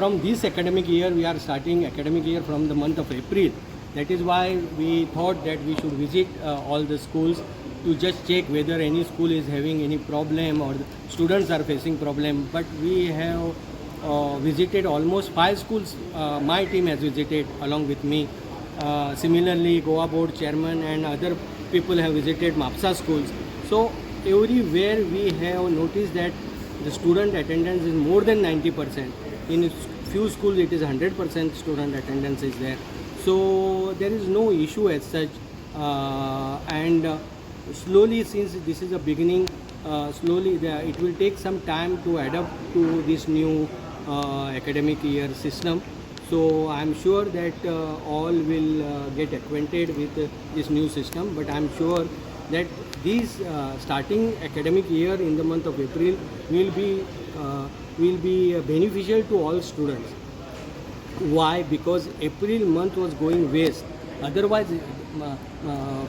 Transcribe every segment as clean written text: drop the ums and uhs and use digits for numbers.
from this academic year, we are starting academic year from the month of April. That is why we thought that we should visit all the schools to just check whether any school is having any problem or the students are facing problem. But we have visited almost 5 schools. My team has visited along with me. Similarly, Goa board chairman and other people have visited MAPSA schools. So everywhere we have noticed that the student attendance is more than 90%. In few schools it is 100% student attendance is there. So there is no issue as such. Slowly, since this is a beginning, it will take some time to adapt to this new academic year system. So I am sure that all will get acquainted with this new system. But I am sure that this starting academic year in the month of April will be beneficial to all students. Why? Because April month was going waste. Otherwise,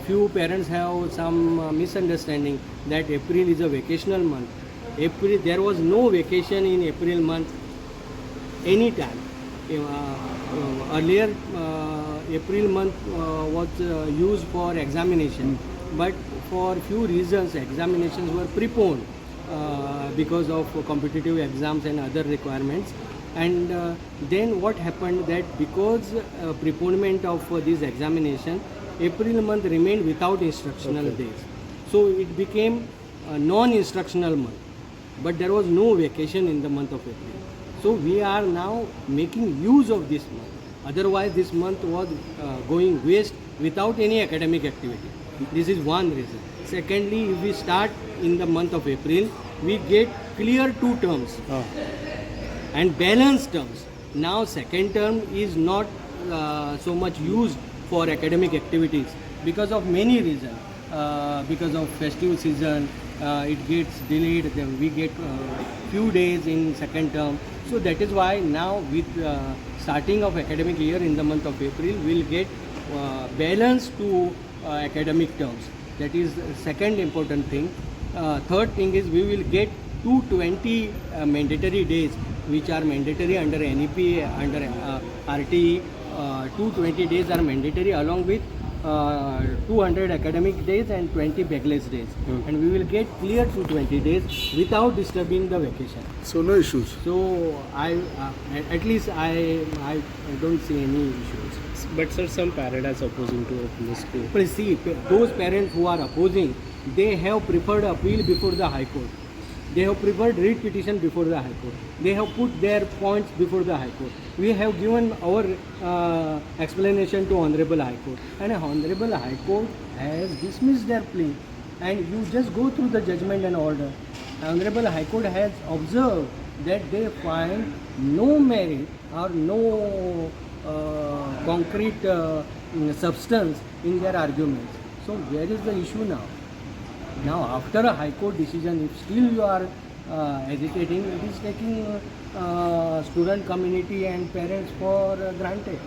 few parents have some misunderstanding that April is a vacational month. April, there was no vacation in April month any time. Earlier, April month was used for examination, but for few reasons examinations were preponed because of competitive exams and other requirements. And then what happened that because preponement of this examination, April month remained without instructional days. So it became a non-instructional month. But there was no vacation in the month of April. So we are now making use of this month. Otherwise this month was going waste without any academic activity. This is one reason. Secondly, if we start in the month of April, we get clear 2 terms. And balanced terms. Now second term is not so much used for academic activities because of many reasons. Because of festive season, it gets delayed. Then we get few days in second term. So that is why now with starting of academic year in the month of April, we'll get balance to academic terms. That is second important thing. Third thing is we will get 220 mandatory days which are mandatory under NEP, under RTE. 220 days are mandatory along with 200 academic days and 20 backless days. And we will get clear 220 days without disturbing the vacation. So no issues. So at least I don't see any issues. But sir, some parents are opposing to open the school. But see, those parents who are opposing, they have preferred appeal before the High Court. They have preferred writ petition before the High Court. They have put their points before the High Court. We have given our explanation to Honorable High Court. And Honorable High Court has dismissed their plea. And you just go through the judgment and order. Honorable High Court has observed that they find no merit or no concrete substance in their arguments. So where is the issue now? Now after a High Court decision, if still you are hesitating, it is taking student community and parents for granted.